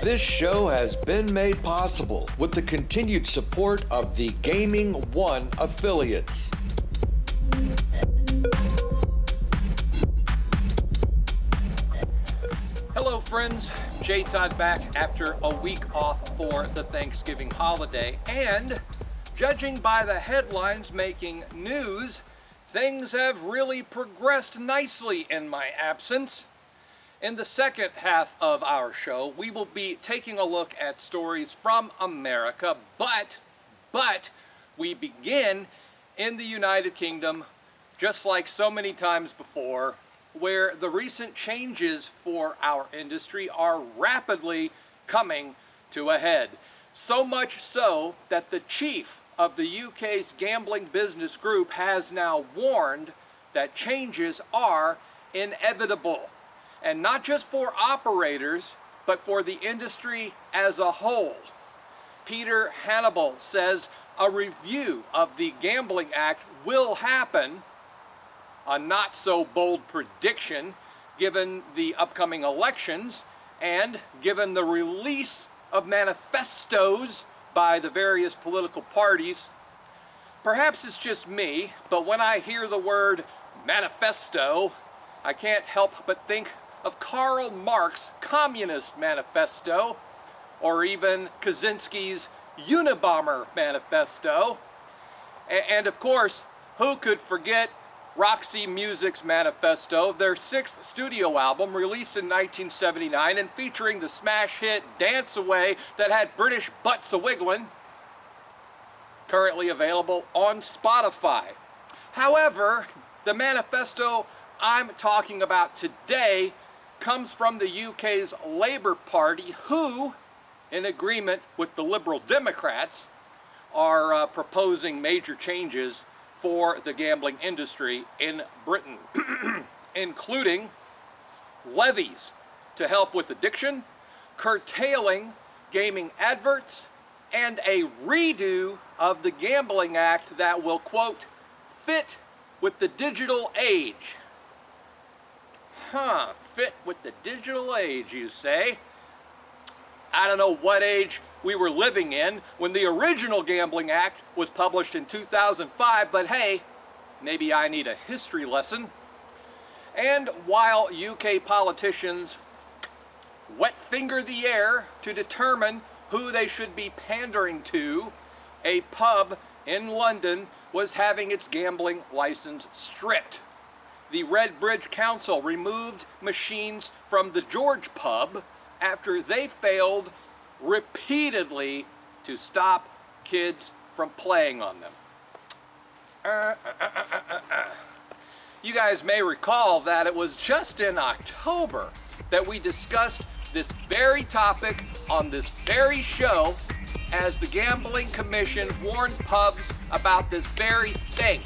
This show has been made possible with the continued support of the Gaming One affiliates. Hello friends, Jay Todd back after a week off for the Thanksgiving holiday, and judging by the headlines making news, things have really progressed nicely in my absence. In the second half of our show, we will be taking a look at stories from America, but we begin in the United Kingdom, just like so many times before, where the recent changes for our industry are rapidly coming to a head. So much so that the chief of the UK's gambling business group has now warned that changes are inevitable. And not just for operators, but for the industry as a whole. Peter Hannibal says a review of the Gambling Act will happen, a not so bold prediction given the upcoming elections and given the release of manifestos by the various political parties. Perhaps it's just me, but when I hear the word manifesto, I can't help but think of Karl Marx's Communist Manifesto, or even Kaczynski's Unabomber Manifesto. And of course, who could forget Roxy Music's Manifesto, their sixth studio album released in 1979 and featuring the smash hit Dance Away that had British butts a-wiggling, currently available on Spotify. However, the manifesto I'm talking about today comes from the UK's Labour Party, who, in agreement with the Liberal Democrats, are proposing major changes for the gambling industry in Britain, including levies to help with addiction, curtailing gaming adverts, and a redo of the Gambling Act that will, quote, fit with the digital age. Fit with the digital age, you say? I don't know what age we were living in when the original Gambling Act was published in 2005, but hey, maybe I need a history lesson. And while UK politicians wet finger the air to determine who they should be pandering to, a pub in London was having its gambling license stripped. The Redbridge Council removed machines from the George pub after they failed repeatedly to stop kids from playing on them. You guys may recall that it was just in October that we discussed this very topic on this very show as the Gambling Commission warned pubs about this very thing.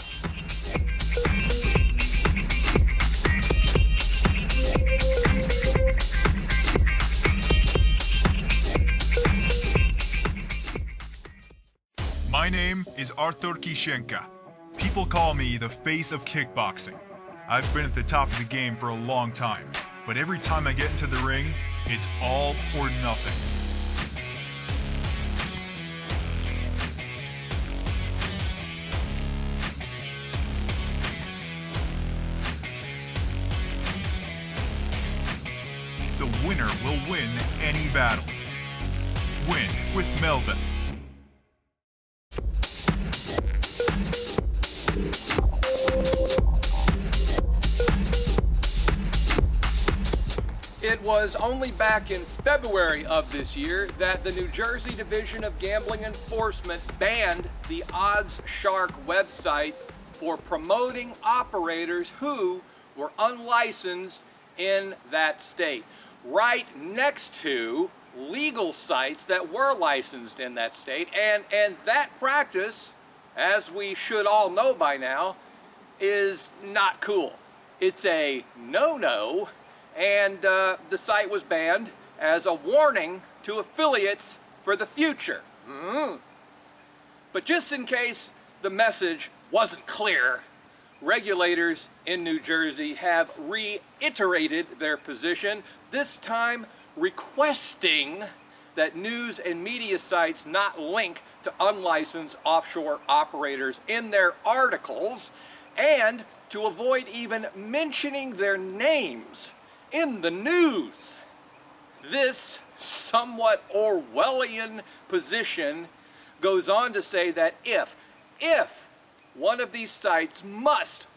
My name is Artur Kishenka. People call me the face of kickboxing. I've been at the top of the game for a long time, but every time I get into the ring, it's all or nothing. The winner will win any battle. Win with Melbet. It was only back in February of this year that the New Jersey Division of Gambling Enforcement banned the Odds Shark website for promoting operators who were unlicensed in that state, right next to legal sites that were licensed in that state. And that practice, as we should all know by now, is not cool. It's a no-no. And the site was banned as a warning to affiliates for the future. But just in case the message wasn't clear, regulators in New Jersey have reiterated their position, this time requesting that news and media sites not link to unlicensed offshore operators in their articles, and to avoid even mentioning their names in the news. This somewhat Orwellian position goes on to say that if one of these sites must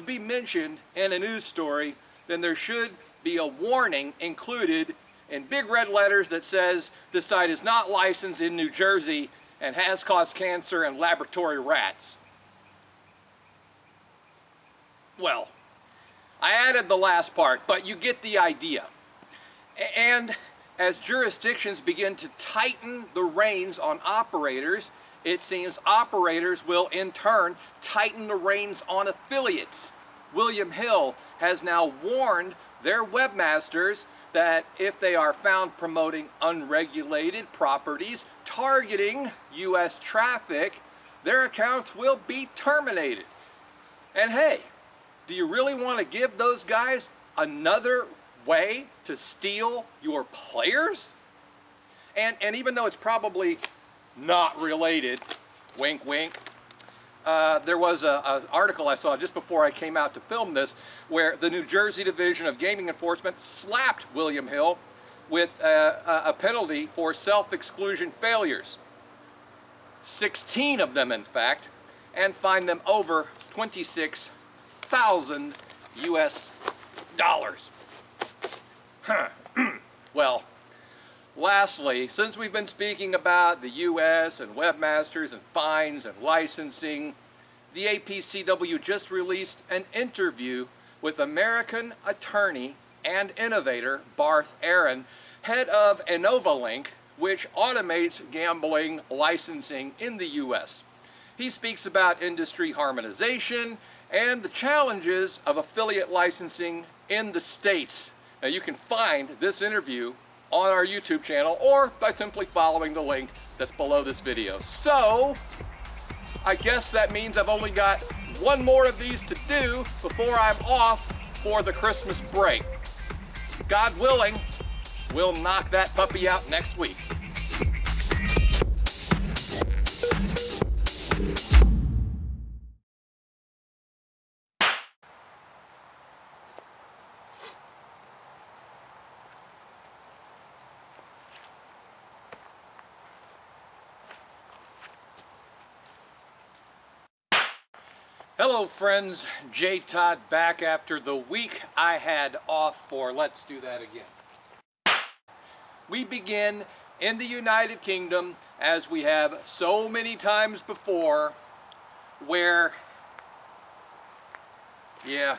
be mentioned in a news story, then there should be a warning included in big red letters that says the site is not licensed in New Jersey and has caused cancer in laboratory rats. Well, I added the last part, but you get the idea. And as jurisdictions begin to tighten the reins on operators, it seems operators will in turn tighten the reins on affiliates. William Hill has now warned their webmasters that if they are found promoting unregulated properties targeting U.S. traffic, their accounts will be terminated. And hey, do you really want to give those guys another way to steal your players? And even though it's probably not related, wink wink, there was an article I saw just before I came out to film this where the New Jersey Division of Gaming Enforcement slapped William Hill with a penalty for self-exclusion failures. 16 of them, in fact, and fined them over $26,000 US dollars. Well, lastly, since we've been speaking about the U.S. and webmasters and fines and licensing, the APCW just released an interview with American attorney and innovator Barth Aaron, head of InnovaLink, which automates gambling licensing in the U.S. He speaks about industry harmonization and the challenges of affiliate licensing in the States. Now you can find this interview on our YouTube channel or by simply following the link that's below this video. So, I guess that means I've only got one more of these to do before I'm off for the Christmas break. God willing, we'll knock that puppy out next week. Hello friends, J. Todd back after the week I had off for. Let's do that again. We begin in the United Kingdom, as we have so many times before, where, yeah,